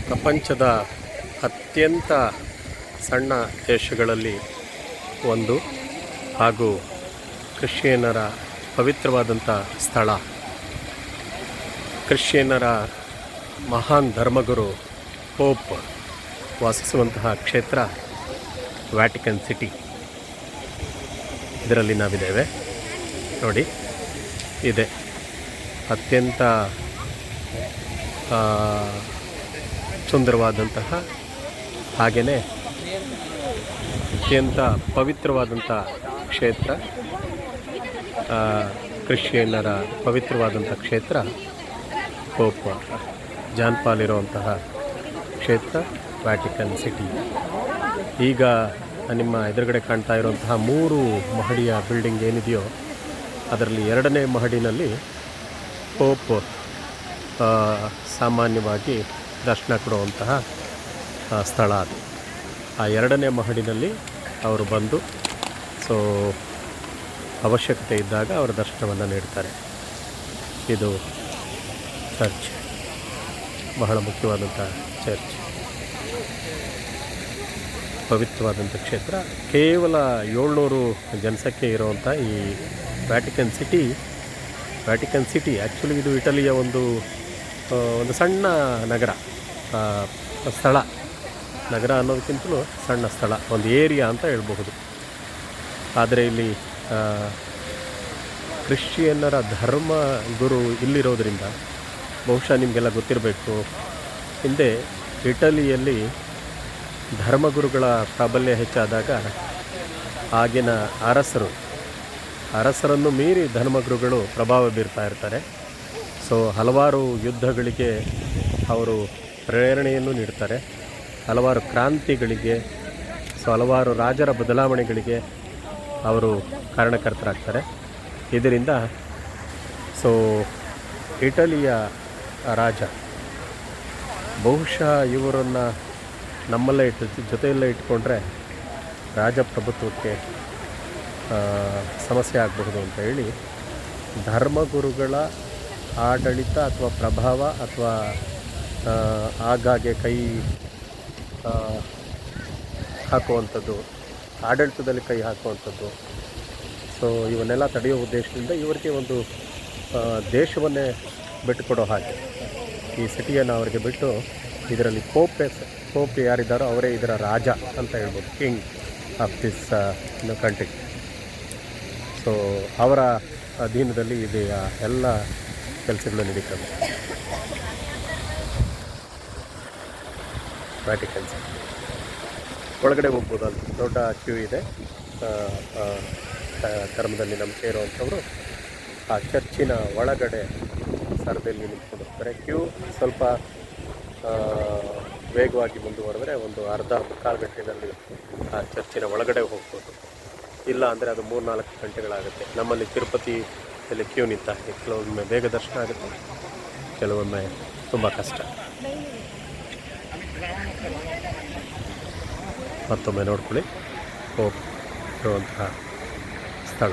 ಪ್ರಪಂಚದ ಅತ್ಯಂತ ಸಣ್ಣ ದೇಶಗಳಲ್ಲಿ ಒಂದು ಹಾಗೂ ಕ್ರಿಶ್ಚಿಯನ್ನರ ಪವಿತ್ರವಾದಂಥ ಸ್ಥಳ. ಕ್ರಿಶ್ಚಿಯನ್ನರ ಮಹಾನ್ ಧರ್ಮಗುರು ಪೋಪ್ ವಾಸಿಸುವಂತಹ ಕ್ಷೇತ್ರ ವ್ಯಾಟಿಕನ್ ಸಿಟಿ. ಇದರಲ್ಲಿ ನಾವಿದ್ದೇವೆ ನೋಡಿ. ಇದೆ ಅತ್ಯಂತ ಸುಂದರವಾದಂತಹ ಹಾಗೆಯೇ ಅತ್ಯಂತ ಪವಿತ್ರವಾದಂಥ ಕ್ಷೇತ್ರ, ಕ್ರಿಶ್ಚಿಯನ್ನರ ಪವಿತ್ರವಾದಂಥ ಕ್ಷೇತ್ರ ಪೋಪ್ ಜಾನ್ ಪಾಲ್ ಇರುವಂತಹ ಕ್ಷೇತ್ರ ವ್ಯಾಟಿಕನ್ ಸಿಟಿ. ಈಗ ನಿಮ್ಮ ಎದುರುಗಡೆ ಕಾಣ್ತಾ ಇರುವಂತಹ 3 ಮಹಡಿಯ ಬಿಲ್ಡಿಂಗ್ ಏನಿದೆಯೋ ಅದರಲ್ಲಿ 2ನೇ ಮಹಡಿನಲ್ಲಿ ಪೋಪ್ ಸಾಮಾನ್ಯವಾಗಿ ದರ್ಶನ ಕೊಡುವಂತಹ ಸ್ಥಳ ಅದು. ಆ 2ನೇ ಮಹಡಿನಲ್ಲಿ ಅವರು ಬಂದು ಅವಶ್ಯಕತೆ ಇದ್ದಾಗ ಅವರ ದರ್ಶನವನ್ನು ನೀಡ್ತಾರೆ. ಇದು ಚರ್ಚ್, ಬಹಳ ಮುಖ್ಯವಾದಂಥ ಚರ್ಚ್, ಪವಿತ್ರವಾದಂಥ ಕ್ಷೇತ್ರ. ಕೇವಲ 700 ಜನಸಂಖ್ಯೆ ಇರುವಂಥ ಈ ವ್ಯಾಟಿಕನ್ ಸಿಟಿ ಆ್ಯಕ್ಚುಲಿ ಇದು ಇಟಲಿಯ ಒಂದು ಸಣ್ಣ ನಗರ, ಸ್ಥಳ. ನಗರ ಅನ್ನೋದಕ್ಕಿಂತಲೂ ಸಣ್ಣ ಸ್ಥಳ, ಒಂದು ಏರಿಯಾ ಅಂತ ಹೇಳ್ಬಹುದು. ಆದರೆ ಇಲ್ಲಿ ಕ್ರಿಶ್ಚಿಯನ್ನರ ಧರ್ಮ ಗುರು ಇಲ್ಲಿರೋದರಿಂದ ಬಹುಶಃ ನಿಮಗೆಲ್ಲ ಗೊತ್ತಿರಬೇಕು, ಹಿಂದೆ ಇಟಲಿಯಲ್ಲಿ ಧರ್ಮಗುರುಗಳ ಪ್ರಾಬಲ್ಯ ಹೆಚ್ಚಾದಾಗ ಆಗಿನ ಅರಸರನ್ನು ಮೀರಿ ಧರ್ಮಗುರುಗಳು ಪ್ರಭಾವ ಬೀರ್ತಾ ಇರ್ತಾರೆ. ಹಲವಾರು ಯುದ್ಧಗಳಿಗೆ ಅವರು ಪ್ರೇರಣೆಯನ್ನು ನೀಡ್ತಾರೆ, ಹಲವಾರು ಕ್ರಾಂತಿಗಳಿಗೆ, ಹಲವಾರು ರಾಜರ ಬದಲಾವಣೆಗಳಿಗೆ ಅವರು ಕಾರಣಕರ್ತರಾಗ್ತಾರೆ. ಇದರಿಂದ ಇಟಲಿಯ ರಾಜ ಬಹುಶಃ ಇವರನ್ನು ನಮ್ಮಲ್ಲೇ ಜೊತೆಯಲ್ಲೇ ಇಟ್ಕೊಂಡ್ರೆ ರಾಜಪ್ರಭುತ್ವಕ್ಕೆ ಸಮಸ್ಯೆ ಆಗಬಹುದು ಅಂತ ಹೇಳಿ ಧರ್ಮಗುರುಗಳ ಆಡಳಿತ ಅಥವಾ ಪ್ರಭಾವ ಅಥವಾ ಆಗಾಗ್ಗೆ ಕೈ ಹಾಕುವಂಥದ್ದು, ಆಡಳಿತದಲ್ಲಿ ಕೈ ಹಾಕುವಂಥದ್ದು, ಇವನ್ನೆಲ್ಲ ತಡೆಯೋ ಉದ್ದೇಶದಿಂದ ಇವರಿಗೆ ಒಂದು ದೇಶವನ್ನೇ ಬಿಟ್ಟುಕೊಡೋ ಹಾಗೆ ಈ ಸಿಟಿಯನ್ನು ಅವರಿಗೆ ಬಿಟ್ಟು ಇದರಲ್ಲಿ ಪೋಪ್ ಯಾರಿದ್ದಾರೋ ಅವರೇ ಇದರ ರಾಜ ಅಂತ ಹೇಳ್ಬೋದು, ಕಿಂಗ್ ಆಫ್ ದಿಸ್ ಕಂಟ್ರಿ. ಅವರ ಅಧೀನದಲ್ಲಿ ಇದೆ ಎಲ್ಲ ಕೆಲಸಗಳು ನಡೀತವೆ. ವ್ಯಾಟಿಕನ್ ಸಿಟಿ ಒಳಗಡೆ ಹೋಗ್ಬೋದು, ಅಲ್ಲಿ ದೊಡ್ಡ ಕ್ಯೂ ಇದೆ. ಧರ್ಮದಲ್ಲಿ ನಂಬಿಕೆ ಇರುವಂಥವರು ಆ ಚರ್ಚಿನ ಒಳಗಡೆ ಸರದಲ್ಲಿ ನಿಂತ್ಕೊಂಡು ಹೋಗ್ತಾರೆ. ಕ್ಯೂ ಸ್ವಲ್ಪ ವೇಗವಾಗಿ ಮುಂದುವರೆದ್ರೆ ಒಂದು ಅರ್ಧ-ಮುಕ್ಕಾಲು ಗಂಟೆಯಲ್ಲಿ ಆ ಚರ್ಚಿನ ಒಳಗಡೆ ಹೋಗ್ಬೋದು. ಇಲ್ಲ ಅಂದರೆ ಅದು 3-4 ಗಂಟೆಗಳಾಗುತ್ತೆ. ನಮ್ಮಲ್ಲಿ ತಿರುಪತಿಯಲ್ಲಿ ಕ್ಯೂ ನಿಂತ ಹಾಗೆ ಕೆಲವೊಮ್ಮೆ ಬೇಗ ದರ್ಶನ ಆಗುತ್ತೆ, ಕೆಲವೊಮ್ಮೆ ತುಂಬ ಕಷ್ಟ. ಮತ್ತೊಮ್ಮೆ ನೋಡ್ಕೊಳ್ಳಿ ಪೋಪ್ ಇರುವಂತಹ ಸ್ಥಳ.